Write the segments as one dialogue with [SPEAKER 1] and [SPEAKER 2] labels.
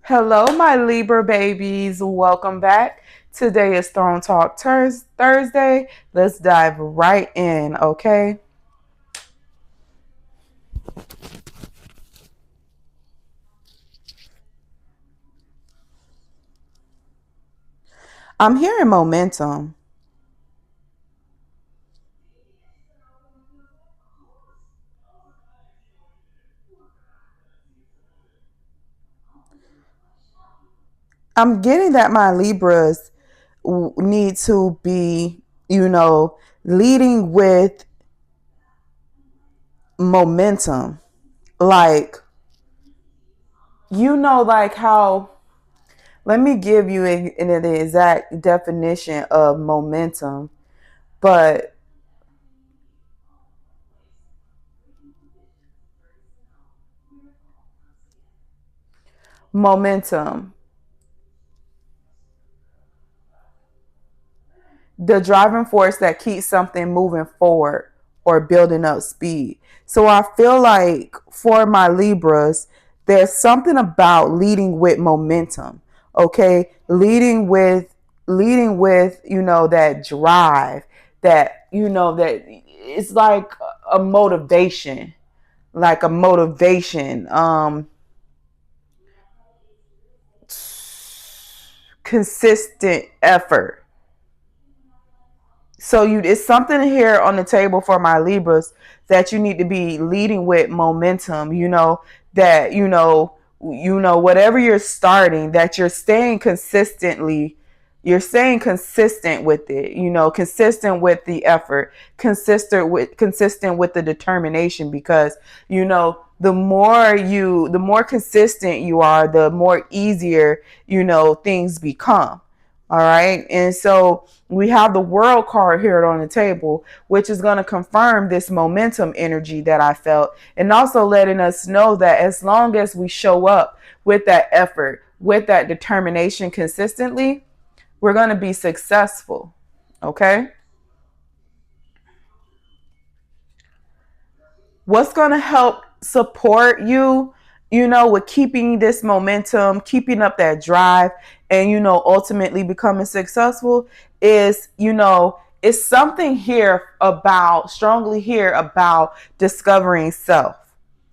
[SPEAKER 1] Hello, my Libra babies. Welcome back. Today is Throne Talk Thursday. Let's dive right in, okay? I'm hearing momentum. I'm getting that my Libras need to be, leading with momentum. Like, like how, let me give you the exact definition of momentum, but momentum, the driving force that keeps something moving forward or building up speed. So I feel like for my Libras, there's something about leading with momentum. Okay, leading with that drive, that it's like a motivation, consistent effort. So it's something here on the table for my Libras that you need to be leading with momentum, that whatever you're starting, that you're staying consistent with it, consistent with the effort, consistent with the determination, because the more consistent you are, the more easier things become. All right. And so we have the world card here on the table, which is going to confirm this momentum energy that I felt, and also letting us know that as long as we show up with that effort, with that determination consistently, we're going to be successful. Okay. What's going to help support you, with keeping this momentum, keeping up that drive, and, ultimately becoming successful is, it's something strongly here about discovering self.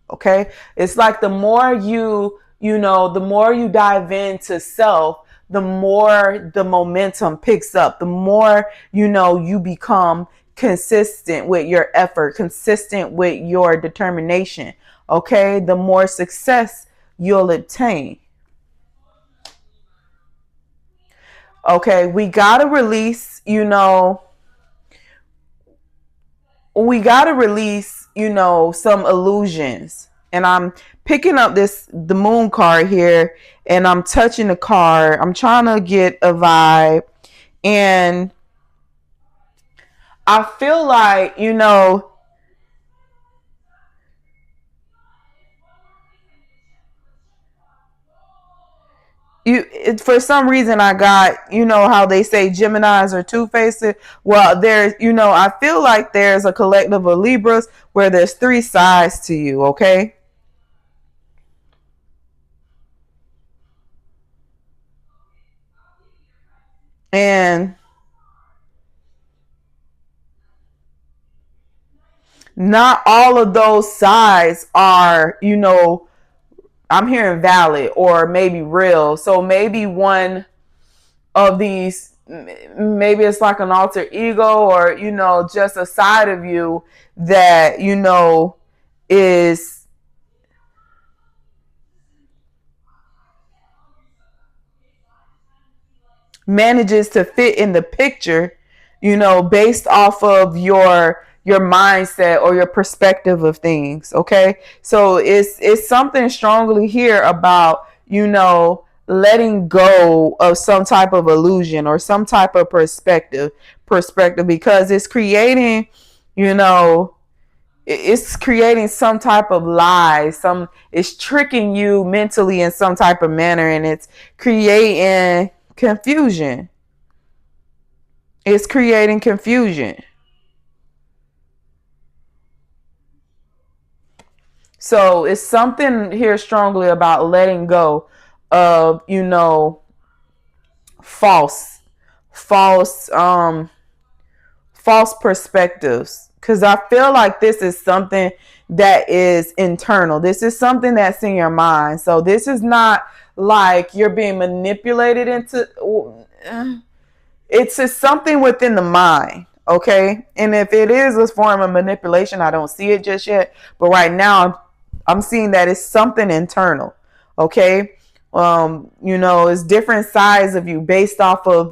[SPEAKER 1] Okay. It's like the more you dive into self, the more the momentum picks up, the more, you become consistent with your effort, consistent with your determination. Okay. The more success you'll obtain. Okay. We got to release, some illusions. And I'm picking up the moon card here, and I'm touching the card. I'm trying to get a vibe. And I feel like, for some reason I got, how they say Geminis are two-faced. Well, I feel like there's a collective of Libras where there's three sides to you. Okay. And not all of those sides are, I'm hearing valid or maybe real. So maybe one of these, maybe it's like an alter ego, or, just a side of you that, is manages to fit in the picture, based off of your mindset or your perspective of things. Okay. So it's something strongly here about, letting go of some type of illusion or some type of perspective, because you know, it's creating some type of lie, it's tricking you mentally in some type of manner, and it's creating confusion. It's creating confusion. So it's something here strongly about letting go of, false, false, false perspectives. Because I feel like this is something that is internal. This is something that's in your mind. So this is not like you're being manipulated into. It's just something within the mind. Okay. And if it is a form of manipulation, I don't see it just yet. But right now, I'm seeing that it's something internal. Okay. It's different sides of you based off of,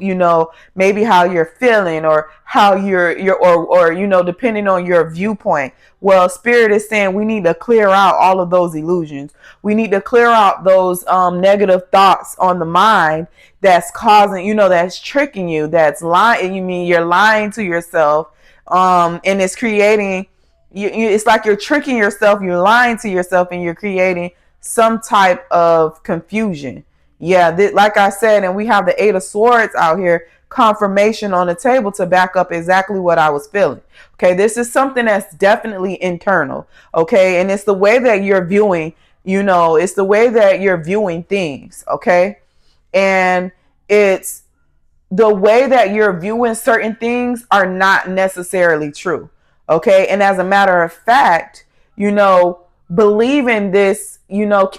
[SPEAKER 1] maybe how you're feeling or how or depending on your viewpoint. Well, Spirit is saying we need to clear out all of those illusions. We need to clear out those negative thoughts on the mind that's causing, that's tricking you, that's lying. You mean you're lying to yourself, and it's creating. It's like you're tricking yourself. You're lying to yourself, and you're creating some type of confusion. Yeah, like I said, and we have the Eight of Swords out here, confirmation on the table to back up exactly what I was feeling. Okay, this is something that's definitely internal. Okay, and it's the way that you're viewing, it's the way that you're viewing things. Okay, and it's the way that you're viewing certain things are not necessarily true. Okay. And as a matter of fact, believing this,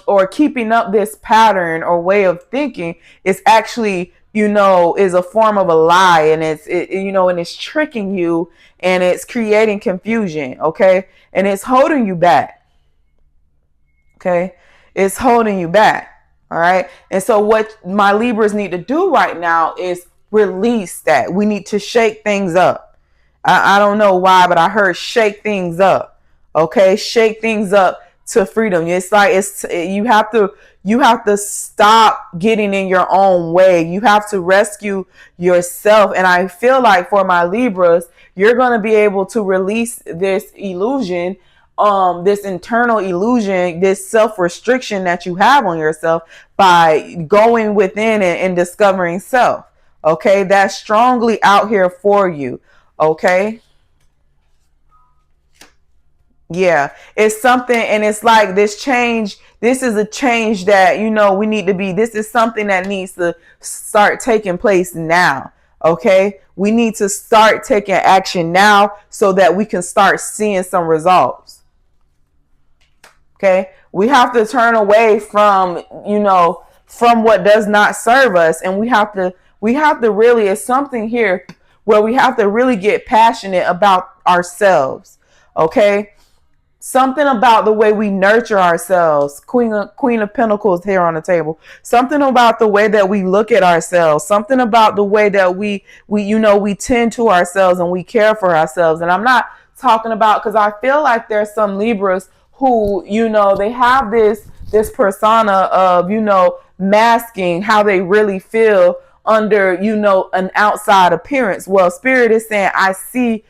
[SPEAKER 1] or keeping up this pattern or way of thinking is actually, is a form of a lie. And and it's tricking you and it's creating confusion. Okay. And it's holding you back. Okay. It's holding you back. All right. And so what my Libras need to do right now is release that. We need to shake things up. I don't know why, but I heard shake things up. Okay. Shake things up to freedom. It's like you have to stop getting in your own way. You have to rescue yourself. And I feel like for my Libras, you're going to be able to release this illusion, this internal illusion, this self-restriction that you have on yourself by going within and discovering self. Okay, that's strongly out here for you. Okay. Yeah, it's something, and it's like this change. This is a change that we need to be. This is something that needs to start taking place now. Okay, we need to start taking action now so that we can start seeing some results. Okay, we have to turn away from what does not serve us, and we have to really. It's something here where we have to really get passionate about ourselves. Okay, something about the way we nurture ourselves. Queen of Pentacles here on the table. Something about the way that we look at ourselves. Something about the way that we tend to ourselves and we care for ourselves. And I'm not talking about, because I feel like there's some Libras who, they have this persona of, masking how they really feel under, an outside appearance. Well, Spirit is saying, I see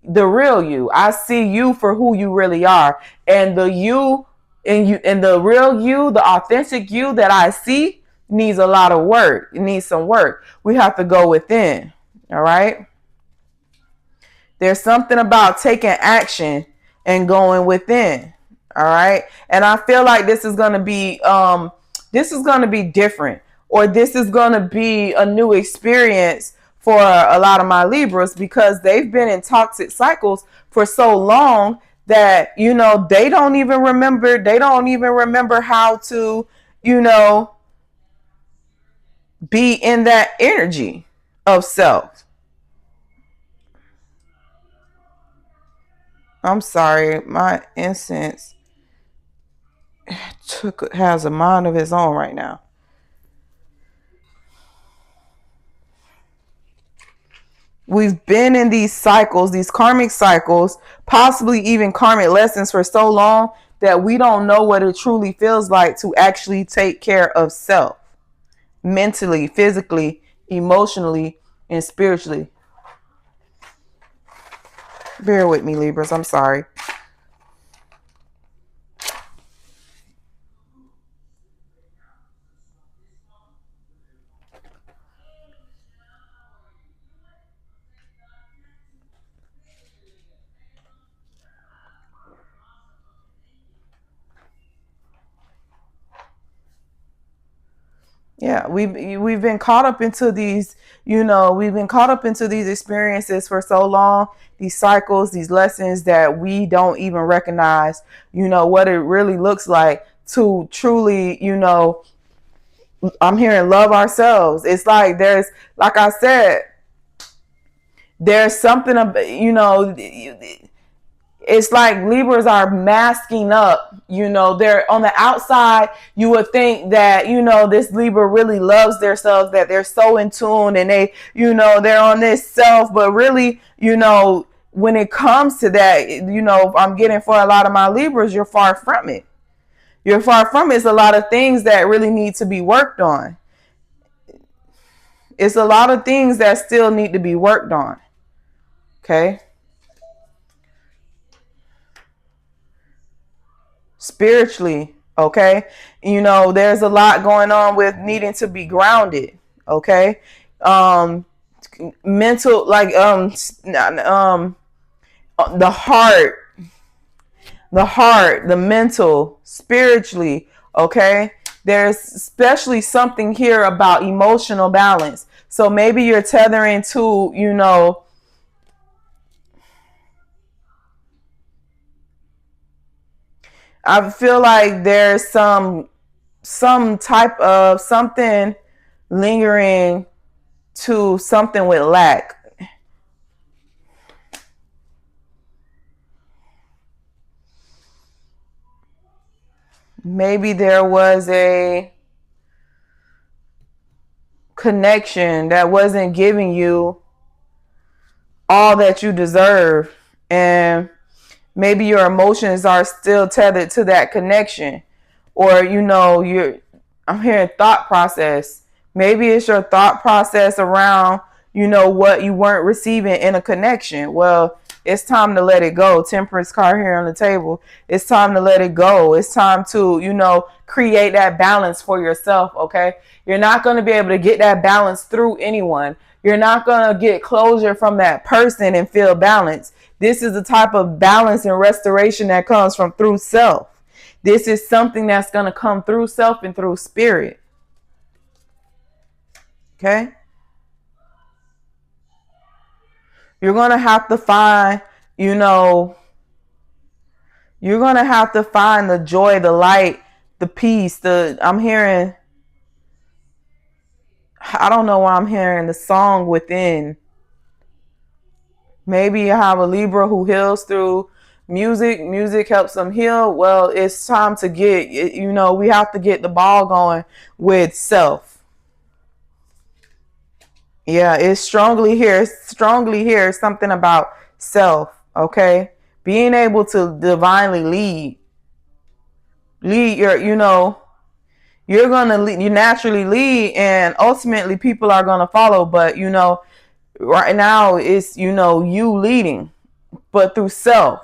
[SPEAKER 1] the real you. I see you for who you really are. And the you and the real you, the authentic you that I see needs a lot of work. It needs some work. We have to go within. All right. There's something about taking action and going within. All right. And I feel like this is going to be different, or this is going to be a new experience for a lot of my Libras, because they've been in toxic cycles for so long that, they don't even remember how to, be in that energy of self. I'm sorry, my incense has a mind of its own right now. We've been in these cycles, these karmic cycles, possibly even karmic lessons for so long that we don't know what it truly feels like to actually take care of self, mentally, physically, emotionally, and spiritually. Bear with me, Libras. I'm sorry. Yeah, we've been caught up into these, we've been caught up into these experiences for so long, these cycles, these lessons, that we don't even recognize, what it really looks like to truly, I'm hearing, love ourselves. It's like like I said, there's something about, it's like Libras are masking up. They're on the outside. You would think that, this Libra really loves themselves, that they're so in tune, and they, they're on this self. But really, when it comes to that, I'm getting, for a lot of my Libras, you're far from it. You're far from it. It's a lot of things that really need to be worked on. It's a lot of things that still need to be worked on. Okay. Spiritually, okay, there's a lot going on with needing to be grounded, okay, mental, like the heart, the mental, spiritually, okay. There's especially something here about emotional balance. So maybe you're tethering to, I feel like there's some type of something lingering to something with lack. Maybe there was a connection that wasn't giving you all that you deserve, and maybe your emotions are still tethered to that connection. Or I'm hearing thought process. Maybe it's your thought process around, what you weren't receiving in a connection. Well, it's time to let it go. Temperance card here on the table. It's time to let it go. It's time to, create that balance for yourself, okay? You're not going to be able to get that balance through anyone. You're not going to get closure from that person and feel balance. This is the type of balance and restoration that comes from through self. This is something that's going to come through self and through spirit. Okay? You're going to have to find, you're going to have to find the joy, the light, the peace, I'm hearing, I don't know why I'm hearing the song within. Maybe you have a Libra who heals through music. Music helps them heal. Well, it's time to we have to get the ball going with self. Yeah, it's strongly here, something about self, okay? Being able to divinely lead you're going to lead, you naturally lead, and ultimately people are going to follow. But, right now it's, you leading, but through self.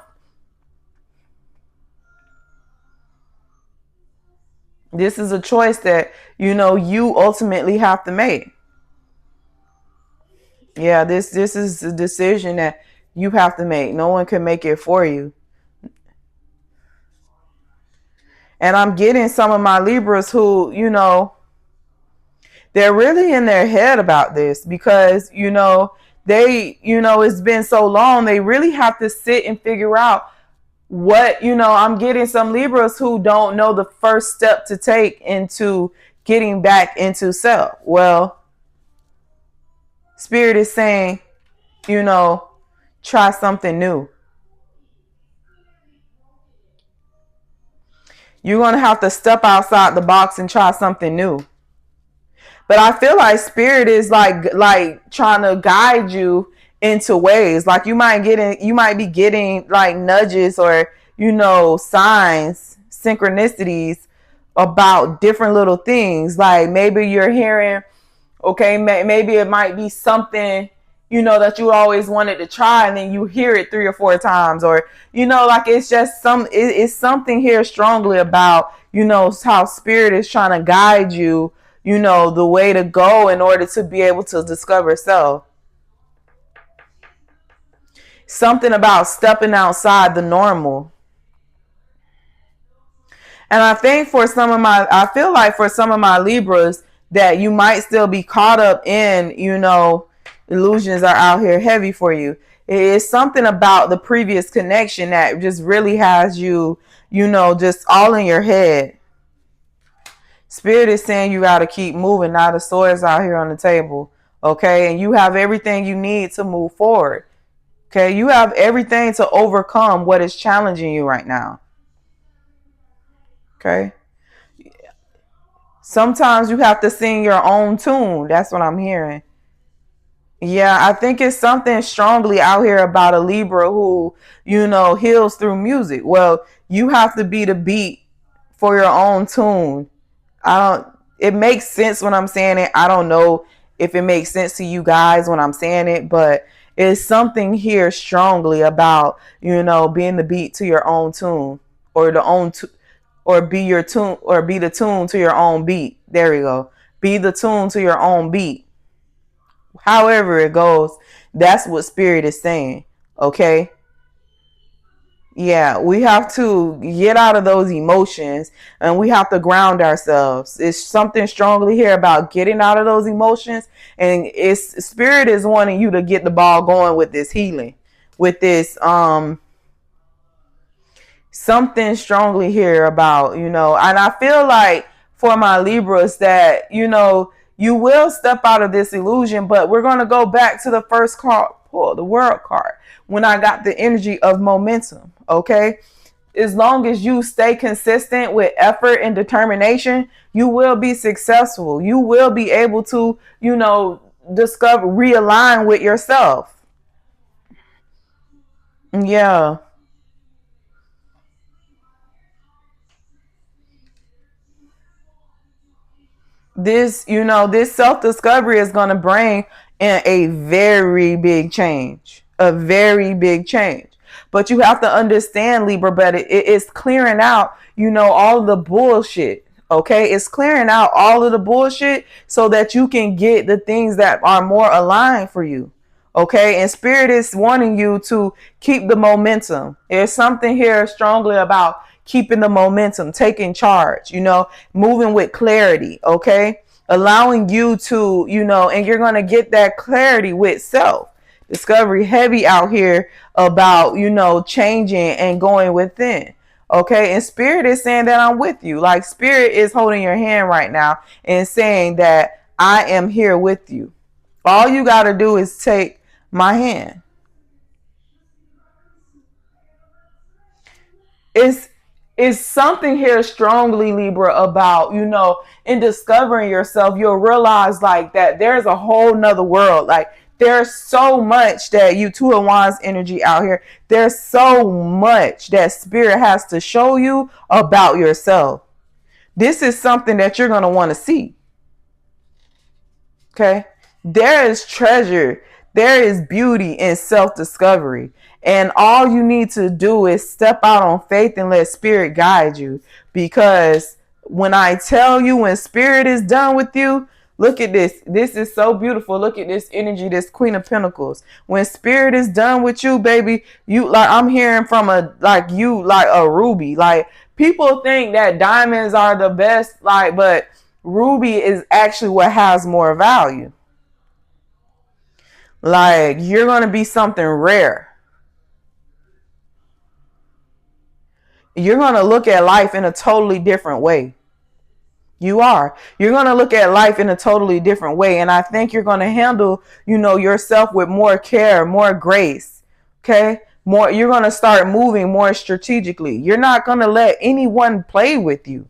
[SPEAKER 1] This is a choice that, you ultimately have to make. Yeah, this is a decision that you have to make. No one can make it for you. And I'm getting some of my Libras who, they're really in their head about this, because, it's been so long. They really have to sit and figure out what, I'm getting some Libras who don't know the first step to take into getting back into self. Well, Spirit is saying, try something new. You're going to have to step outside the box and try something new. But I feel like Spirit is like trying to guide you into ways. Like you might be getting like nudges or, signs, synchronicities about different little things. Like maybe you're hearing, okay, maybe it might be something, that you always wanted to try, and then you hear it 3 or 4 times, or, like it's just it's something here strongly about, how Spirit is trying to guide you, the way to go in order to be able to discover self. Something about stepping outside the normal. And I feel like for some of my Libras, that you might still be caught up in, illusions are out here heavy for you. It is something about the previous connection that just really has you, just all in your head. Spirit is saying you got to keep moving. Now the swords out here on the table. Okay. And you have everything you need to move forward. Okay. You have everything to overcome what is challenging you right now. Okay. Sometimes you have to sing your own tune. That's what I'm hearing. Yeah, I think it's something strongly out here about a Libra who, heals through music. Well, you have to be the beat for your own tune. It makes sense when I'm saying it. I don't know if it makes sense to you guys when I'm saying it, but it's something here strongly about, being the beat to your own tune, or or be your tune, or be the tune to your own beat. There we go. Be the tune to your own beat. However it goes, that's what Spirit is saying. Okay. Yeah, we have to get out of those emotions, and we have to ground ourselves. It's something strongly here about getting out of those emotions, and it's Spirit is wanting you to get the ball going with this healing, with this something strongly here about, and I feel like for my Libras that, you will step out of this illusion, but we're going to go back to the first card pull, the World card, when I got the energy of momentum. Okay. As long as you stay consistent with effort and determination, you will be successful. You will be able to, discover, realign with yourself. Yeah. This self-discovery is going to bring in a very big change, a very big change. But you have to understand, Libra, but it's clearing out, all of the bullshit. Okay. It's clearing out all of the bullshit so that you can get the things that are more aligned for you. Okay. And Spirit is wanting you to keep the momentum. There's something here strongly about keeping the momentum, taking charge, moving with clarity. Okay. Allowing you to, and you're going to get that clarity with self discovery heavy out here about, changing and going within. Okay. And Spirit is saying that I'm with you. Like Spirit is holding your hand right now and saying that I am here with you. All you got to do is take my hand. It's something here strongly, Libra, about, in discovering yourself, you'll realize like that there's a whole nother world. Like there's so much that you, Two of Wands energy out here. There's so much that Spirit has to show you about yourself. This is something that you're going to want to see. Okay. There is treasure. There is beauty in self-discovery. And all you need to do is step out on faith and let Spirit guide you. Because when I tell you, when Spirit is done with you, look at this. This is so beautiful. Look at this energy, this Queen of Pentacles. When Spirit is done with you, baby, you like, I'm hearing from like a ruby. Like people think that diamonds are the best, but ruby is actually what has more value. Like you're going to be something rare. You're going to look at life in a totally different way. You are. You're going to look at life in a totally different way. And I think you're going to handle, yourself with more care, more grace. Okay. You're going to start moving more strategically. You're not going to let anyone play with you.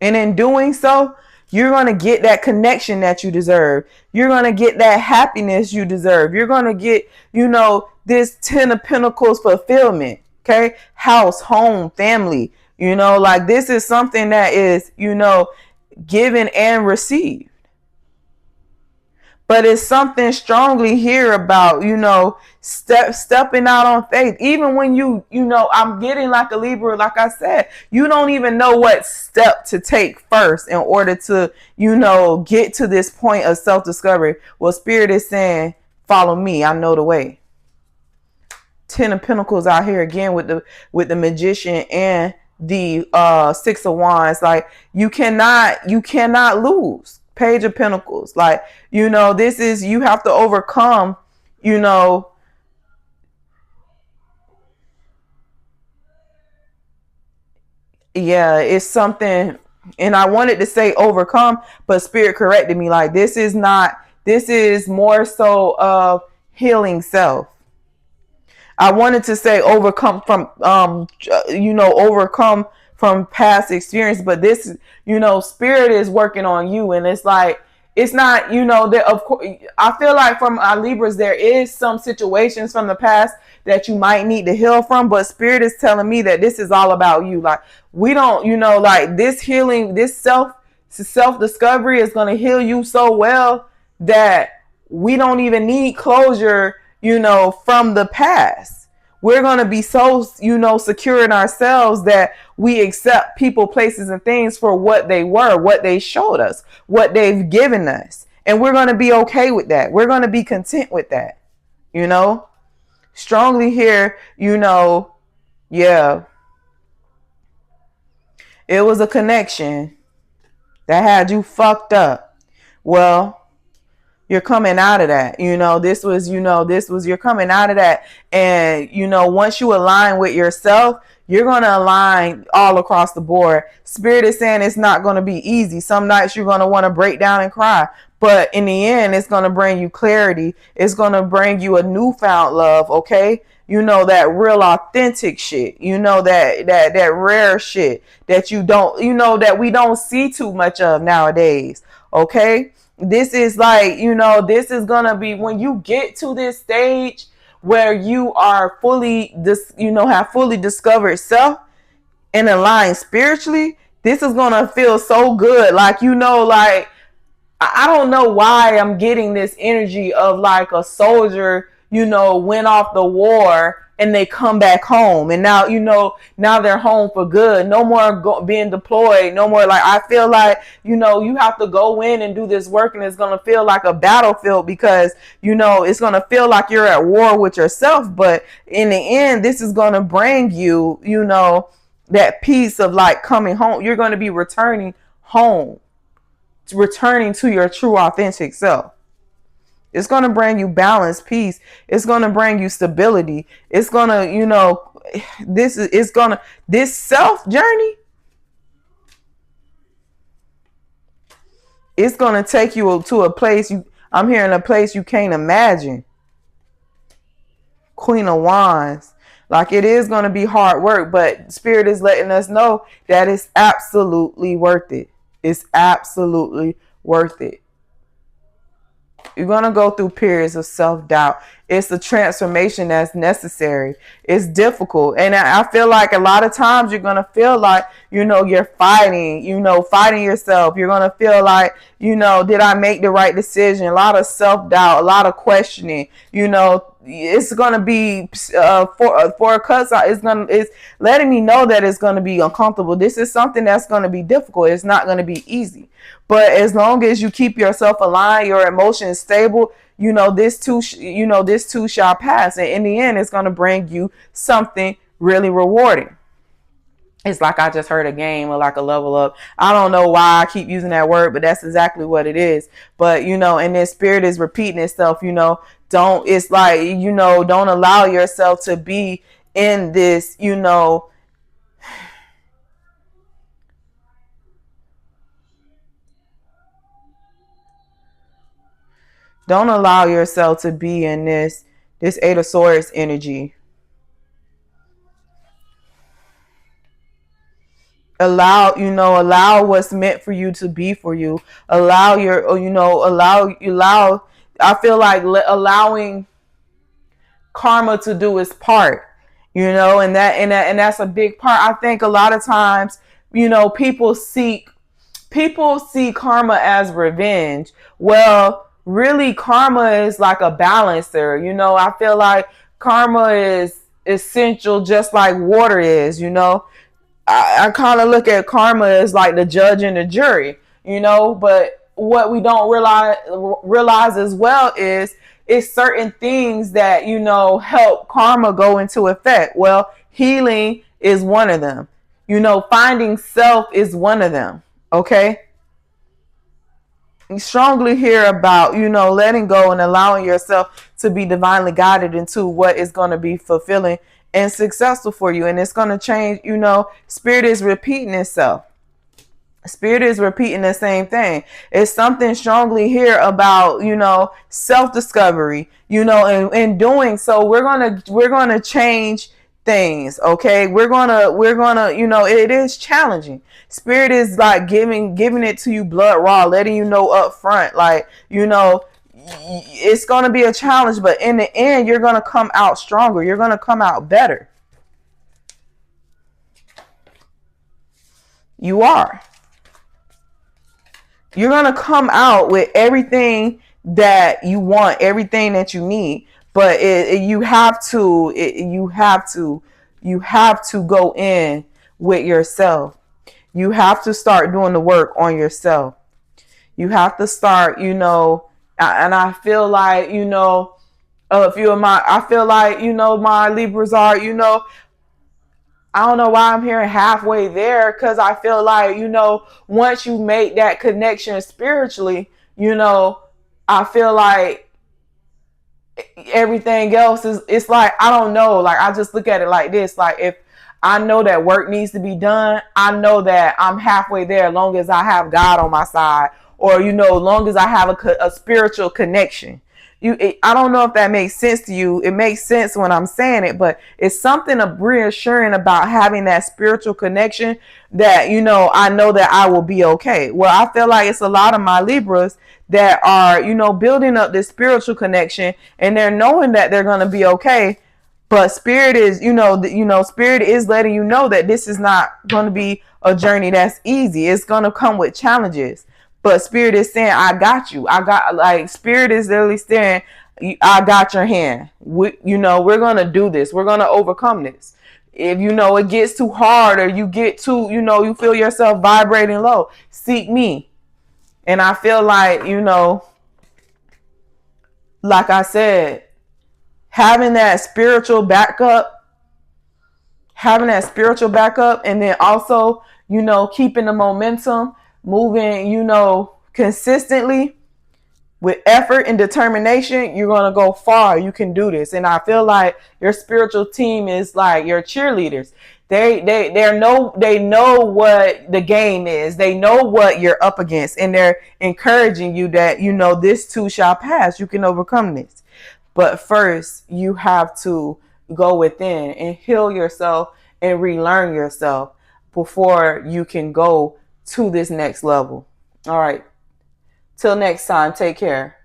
[SPEAKER 1] And in doing so, you're going to get that connection that you deserve. You're going to get that happiness you deserve. You're going to get, this 10 of Pentacles fulfillment. Okay. House, home, family. Like this is something that is, given and received. But it's something strongly here about, stepping out on faith. Even when I'm getting like a Libra, like I said, you don't even know what step to take first in order to, get to this point of self-discovery. Well, Spirit is saying, follow me. I know the way. 10 of Pentacles out here again with the Magician and the Six of Wands. Like you cannot lose. Page of Pentacles. Like, you know, this is, you have to overcome, you know, yeah, it's something, and I wanted to say overcome, but Spirit corrected me. Like, this is not, this is more so of healing self. I wanted to say overcome from, you know, overcome from past experience, but this, you know, Spirit is working on you, and it's like, it's not, you know, that of course, I feel like from our Libras, there is some situations from the past that you might need to heal from, but Spirit is telling me that this is all about you. Like, we don't, you know, like this healing, this self discovery is going to heal you so well that we don't even need closure, you know, from the past. We're going to be so, you know, secure in ourselves that we accept people, places, and things for what they were, what they showed us, what they've given us. And we're going to be okay with that. We're going to be content with that, you know? Strongly here, you know, yeah. It was a connection that had you fucked up. Well, you're coming out of that. You know, this was, you're coming out of that. And, you know, once you align with yourself, you're going to align all across the board. Spirit is saying it's not going to be easy. Some nights you're going to want to break down and cry. But in the end, it's going to bring you clarity. It's going to bring you a newfound love, okay? You know, that real authentic shit. You know, that rare shit that you don't, you know, that we don't see too much of nowadays, okay? This is like, you know, this is going to be when you get to this stage where you are fully, you know, have fully discovered self and aligned spiritually. This is going to feel so good. Like, you know, like, I don't know why I'm getting this energy of like a soldier, you know, went off the war and they come back home, and now, you know, now they're home for good. No more being deployed. No more, like, I feel like, you know, you have to go in and do this work, and it's going to feel like a battlefield because, you know, it's going to feel like you're at war with yourself. But in the end, this is going to bring you, you know, that peace of like coming home. You're going to be returning home, returning to your true authentic self. It's going to bring you balance, peace. It's going to bring you stability. It's going to, you know, this self journey, it's going to take you to a place I'm hearing a place you can't imagine. Queen of Wands. Like, it is going to be hard work, but Spirit is letting us know that it's absolutely worth it. It's absolutely worth it. You're going to go through periods of self-doubt. It's a transformation that's necessary. It's difficult. And I feel like a lot of times you're going to feel like, you know, you're fighting yourself. You're going to feel like, you know, did I make the right decision? A lot of self-doubt, a lot of questioning, you know. It's going to be for a cuss out. It's letting me know that it's going to be uncomfortable. This is something that's going to be difficult. It's not going to be easy. But as long as you keep yourself aligned, your emotions stable, you know, this too shall pass. And in the end, it's going to bring you something really rewarding. It's like I just heard a game or like a level up. I don't know why I keep using that word, but that's exactly what it is. But, you know, and then Spirit is repeating itself, you know, it's like, you know, don't allow yourself to be in this, you know, don't allow yourself to be in this Eight of Swords energy. Allow what's meant for you to be for you. Allow I feel like allowing karma to do its part, you know, and that's a big part. I think a lot of times, you know, people see karma as revenge. Well, really, karma is like a balancer. You know, I feel like karma is essential, just like water is, you know. I kind of look at karma as like the judge and the jury, you know, but what we don't realize as well is it's certain things that, you know, help karma go into effect. Well, healing is one of them. Finding self is one of them. Okay. You strongly hear about, letting go and allowing yourself to be divinely guided into what is going to be fulfilling and successful for you. And it's going to change, spirit is repeating itself. Spirit is repeating the same thing. It's something strongly here about, self-discovery, and in doing so, we're gonna change things. Okay. We're gonna, it is challenging. Spirit is like giving it to you blood raw, letting you know up front, like, it's gonna be a challenge, but in the end, you're gonna come out stronger. You're gonna come out better. You are. You're going to come out with everything that you want, everything that you need. But you have to go in with yourself. You have to start doing the work on yourself. You have to start, and I feel like, a few of my, I feel like, my Libras are, I don't know why I'm hearing halfway there, because I feel like, once you make that connection spiritually, I feel like everything else it's like, I don't know, like, I just look at it like this. Like, if I know that work needs to be done, I know that I'm halfway there as long as I have God on my side, or, long as I have a spiritual connection. I don't know if that makes sense to you. It makes sense when I'm saying it, but it's something of reassuring about having that spiritual connection that, I know that I will be okay. Well, I feel like it's a lot of my Libras that are, building up this spiritual connection, and they're knowing that they're going to be okay. But spirit is, spirit is letting you know that this is not going to be a journey that's easy. It's going to come with challenges. But spirit is saying, I got you. Spirit is literally saying, I got your hand. We're going to do this. We're going to overcome this. If, it gets too hard, or you get too, you feel yourself vibrating low, seek me. And I feel like, like I said, having that spiritual backup, and then also, keeping the momentum moving, consistently with effort and determination, you're going to go far. You can do this. And I feel like your spiritual team is like your cheerleaders. They know what the game is. They know what you're up against, and they're encouraging you that, this too shall pass. You can overcome this. But first, you have to go within and heal yourself and relearn yourself before you can go to this next level. All right. Till next time, take care.